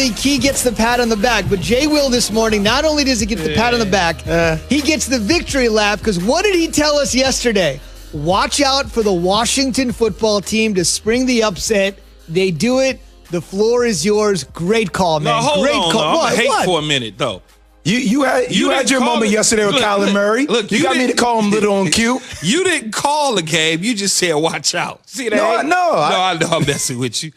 normally Key gets the pat on the back, but Jay Will this morning, not only does he get the pat on the back, he gets the victory lap, because what did he tell us yesterday? Watch out for the Washington football team to spring the upset. They do it. The floor is yours. Great call, man. No, hold Great on. call. I'm going to hate for a minute, though. You had your moment yesterday with Kyler Murray. Look, you got me to call him little and cute. You didn't call the game. You just said, watch out. See that? No, I know I'm messing with you.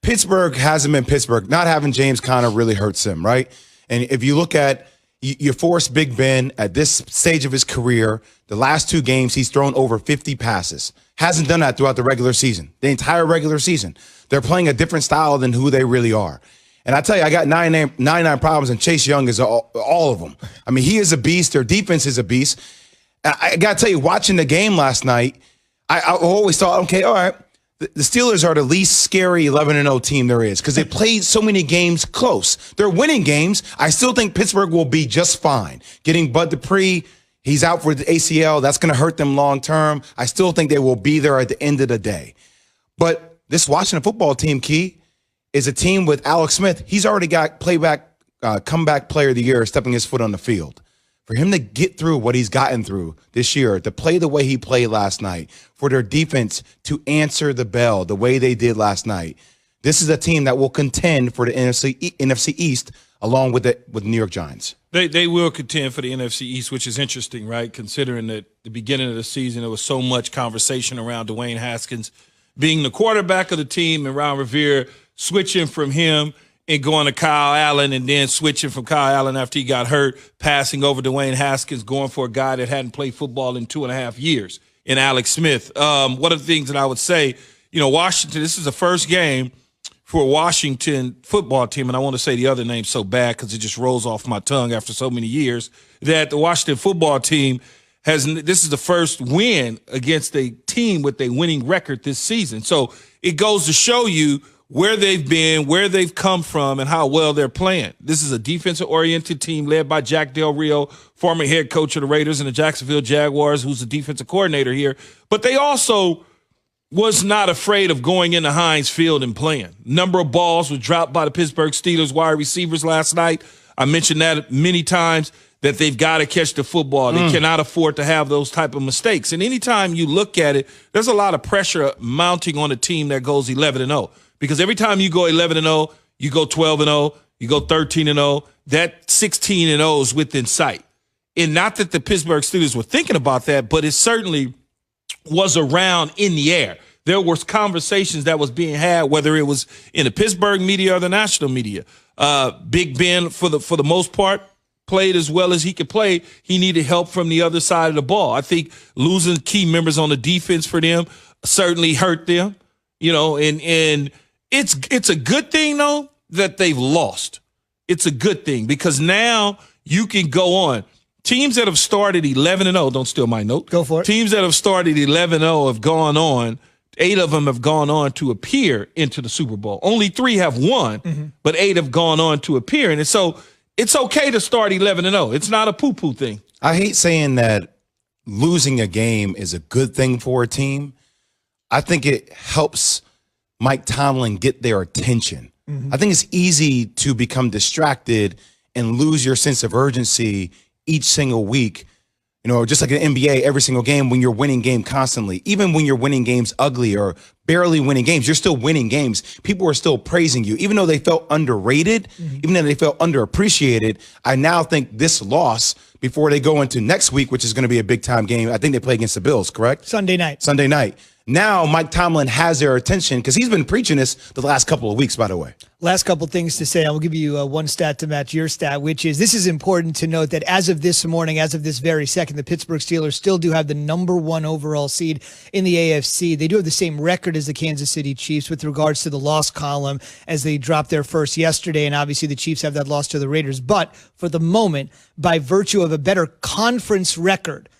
Pittsburgh hasn't been Pittsburgh. Not having James Conner really hurts him, right? And if you look at, you force Big Ben at this stage of his career, the last 2 games, he's thrown over 50 passes. Hasn't done that throughout the regular season, the entire regular season. They're playing a different style than who they really are. And I tell you, I got 99 problems, and Chase Young is all of them. I mean, he is a beast. Their defense is a beast. I got to tell you, watching the game last night, I always thought, okay, all right, the Steelers are the least scary 11-0 team there is, because they played so many games close. They're winning games. I still think Pittsburgh will be just fine. Getting Bud Dupree, he's out for the ACL. That's going to hurt them long term. I still think they will be there at the end of the day. But this Washington football team, Key, is a team with Alex Smith. He's already got comeback player of the year stepping his foot on the field. For him to get through what he's gotten through this year, to play the way he played last night, for their defense to answer the bell the way they did last night, this is a team that will contend for the NFC East along with the New York Giants. They will contend for the NFC East, which is interesting, right? Considering that the beginning of the season, there was so much conversation around Dwayne Haskins being the quarterback of the team and Ron Rivera switching from him and going to Kyle Allen, and then switching from Kyle Allen after he got hurt, passing over Dwayne Haskins, going for a guy that hadn't played football in 2.5 years in Alex Smith. One of the things that I would say, Washington, this is the first game for a Washington football team, and I want to say the other name so bad because it just rolls off my tongue after so many years, that the Washington football team this is the first win against a team with a winning record this season. So it goes to show you where they've been, where they've come from, and how well they're playing. This is a defensive-oriented team led by Jack Del Rio, former head coach of the Raiders and the Jacksonville Jaguars, who's the defensive coordinator here. But they also was not afraid of going into Heinz Field and playing. Number of balls were dropped by the Pittsburgh Steelers wide receivers last night. I mentioned that many times, that they've got to catch the football. They cannot afford to have those type of mistakes. And anytime you look at it, there's a lot of pressure mounting on a team that goes 11-0. Because every time you go 11-0, you go 12-0, you go 13-0, that 16-0 is within sight. And not that the Pittsburgh Steelers were thinking about that, but it certainly was around in the air. There was conversations that was being had, whether it was in the Pittsburgh media or the national media. Big Ben, for the most part, played as well as he could play. He needed help from the other side of the ball. I think losing key members on the defense for them certainly hurt them, and it's a good thing, though, that they've lost. It's a good thing because now you can go on. Teams that have started 11-0, don't steal my note. Go for it. Teams that have started 11-0 have gone on. 8 of them have gone on to appear into the Super Bowl. Only 3 have won, but 8 have gone on to appear. And so it's okay to start 11-0. It's not a poo-poo thing. I hate saying that losing a game is a good thing for a team. I think it helps Mike Tomlin get their attention. I think it's easy to become distracted and lose your sense of urgency each single week. Just like an NBA, every single game when you're winning game constantly, even when you're winning games ugly or barely winning games, you're still winning games. People are still praising you, even though they felt underrated, even though they felt underappreciated. I now think this loss before they go into next week, which is going to be a big time game. I think they play against the Bills, correct? Sunday night. Now Mike Tomlin has their attention because he's been preaching this the last couple of weeks, by the way. Last couple things to say. I will give you one stat to match your stat, which is this is important to note that as of this morning, as of this very second, the Pittsburgh Steelers still do have the number 1 overall seed in the AFC. They do have the same record as the Kansas City Chiefs with regards to the loss column as they dropped their first yesterday. And obviously the Chiefs have that loss to the Raiders. But for the moment, by virtue of a better conference record,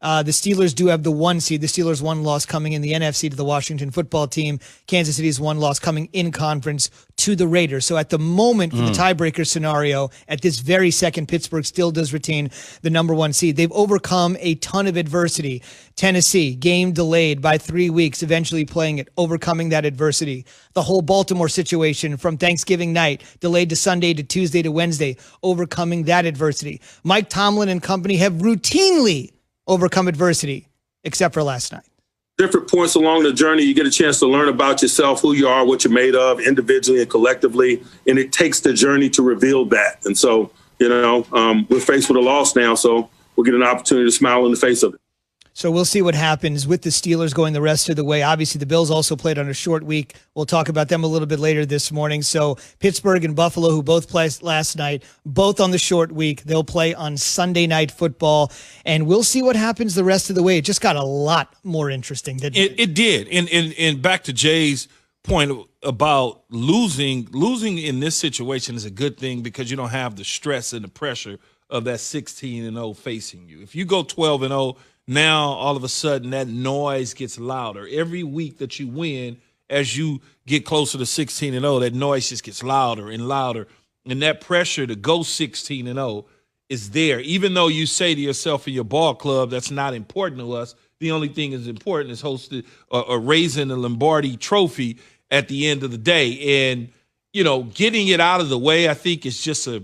The Steelers do have the 1 seed. The Steelers' 1 loss coming in the NFC to the Washington football team. Kansas City's 1 loss coming in conference to the Raiders. So at the moment, for the tiebreaker scenario, at this very second, Pittsburgh still does retain the number 1 seed. They've overcome a ton of adversity. Tennessee, game delayed by 3 weeks, eventually playing it, overcoming that adversity. The whole Baltimore situation from Thanksgiving night, delayed to Sunday to Tuesday to Wednesday, overcoming that adversity. Mike Tomlin and company have routinely overcome adversity, except for last night. Different points along the journey, you get a chance to learn about yourself, who you are, what you're made of, individually and collectively, and it takes the journey to reveal that. And so, we're faced with a loss now, so we'll get an opportunity to smile in the face of it. So we'll see what happens with the Steelers going the rest of the way. Obviously, the Bills also played on a short week. We'll talk about them a little bit later this morning. So Pittsburgh and Buffalo, who both played last night, both on the short week. They'll play on Sunday Night Football, and we'll see what happens the rest of the way. It just got a lot more interesting, didn't it? It did. And back to Jay's point about losing in this situation is a good thing because you don't have the stress and the pressure of that 16-0 facing you. If you go 12-0, now, all of a sudden, that noise gets louder. Every week that you win, as you get closer to 16-0, that noise just gets louder and louder. And that pressure to go 16-0 is there. Even though you say to yourself in your ball club, that's not important to us. The only thing that's important is hosting or raising the Lombardi trophy at the end of the day. And, getting it out of the way, I think is just a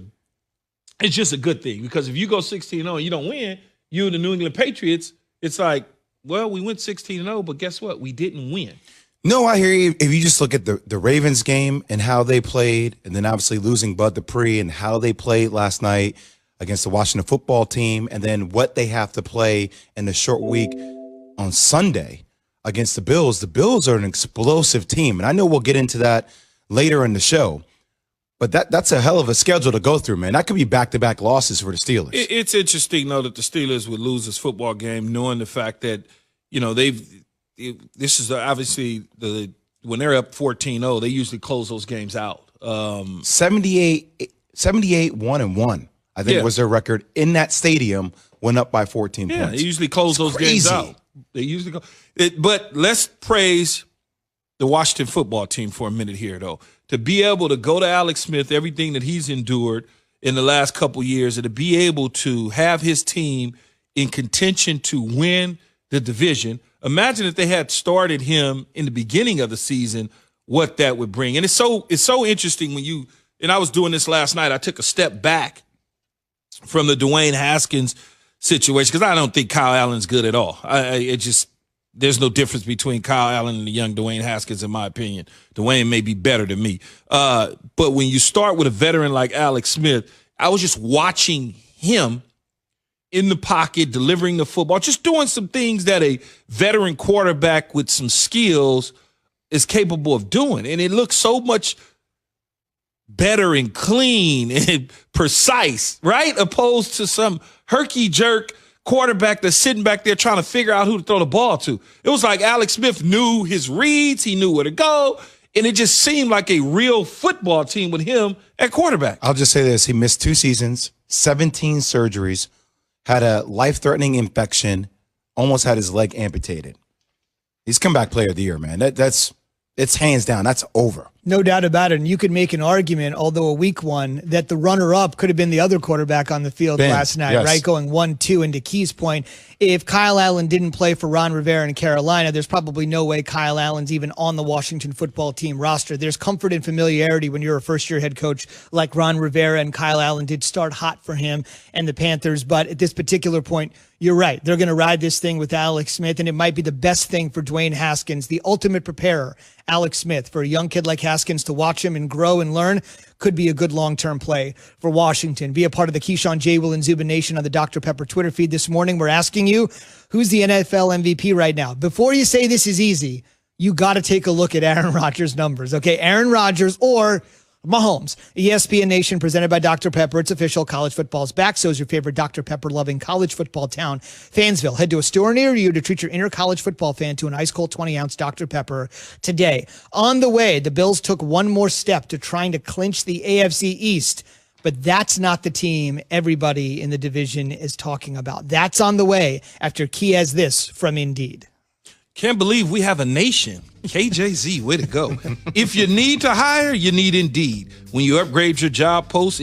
good thing. Because if you go 16-0 and you don't win, you and the New England Patriots, it's like, well, we went 16-0, but guess what? We didn't win. No, I hear you. If you just look at the Ravens game and how they played, and then obviously losing Bud Dupree and how they played last night against the Washington football team, and then what they have to play in the short week on Sunday against the Bills are an explosive team. And I know we'll get into that later in the show. But that's a hell of a schedule to go through, man. That could be back-to-back losses for the Steelers. It's interesting, though, that the Steelers would lose this football game, knowing the fact that, this is obviously when they're up 14-0, they usually close those games out. 78 1-1, I think was their record in that stadium when up by 14 points. Yeah, they usually close those games out. They usually go. But let's praise the Washington football team for a minute here, though. To be able to go to Alex Smith, everything that he's endured in the last couple years, and to be able to have his team in contention to win the division. Imagine if they had started him in the beginning of the season, what that would bring. And it's so interesting when and I was doing this last night, I took a step back from the Dwayne Haskins situation because I don't think Kyle Allen's good at all. There's no difference between Kyle Allen and the young Dwayne Haskins, in my opinion. Dwayne may be better than me. But when you start with a veteran like Alex Smith, I was just watching him in the pocket, delivering the football, just doing some things that a veteran quarterback with some skills is capable of doing. And it looks so much better and clean and precise, right? Opposed to some herky-jerk quarterback that's sitting back there trying to figure out who to throw the ball to. It was like Alex Smith knew his reads. He knew where to go. And it just seemed like a real football team with him at quarterback. I'll just say this. He missed 2 seasons, 17 surgeries, had a life-threatening infection, almost had his leg amputated. He's comeback player of the year, man. It's hands down. That's over. No doubt about it. And you could make an argument, although a weak one, that the runner-up could have been the other quarterback on the field last night, right? Going 1-2. And to Key's point, if Kyle Allen didn't play for Ron Rivera in Carolina, there's probably no way Kyle Allen's even on the Washington football team roster. There's comfort and familiarity when you're a first-year head coach like Ron Rivera, and Kyle Allen did start hot for him and the Panthers. But at this particular point, you're right. They're going to ride this thing with Alex Smith, and it might be the best thing for Dwayne Haskins, the ultimate preparer, Alex Smith. For a young kid like Haskins to watch him and grow and learn could be a good long-term play for Washington. Be a part of the Keyshawn, J. Will, and Zubin Nation on the Dr. Pepper Twitter feed this morning. We're asking you, who's the NFL MVP right now? Before you say this is easy, you got to take a look at Aaron Rodgers' numbers, okay? Aaron Rodgers or Mahomes. ESPN Nation presented by Dr. Pepper. It's official. College football's back. So is your favorite Dr. Pepper-loving college football town, Fansville. Head to a store near you to treat your inner college football fan to an ice-cold 20-ounce Dr. Pepper today. On the way, the Bills took one more step to trying to clinch the AFC East But that's not the team everybody in the division is talking about. That's on the way after Key has this from Indeed. Can't believe we have a nation. KJZ, way to go. If you need to hire, you need Indeed. When you upgrade your job post,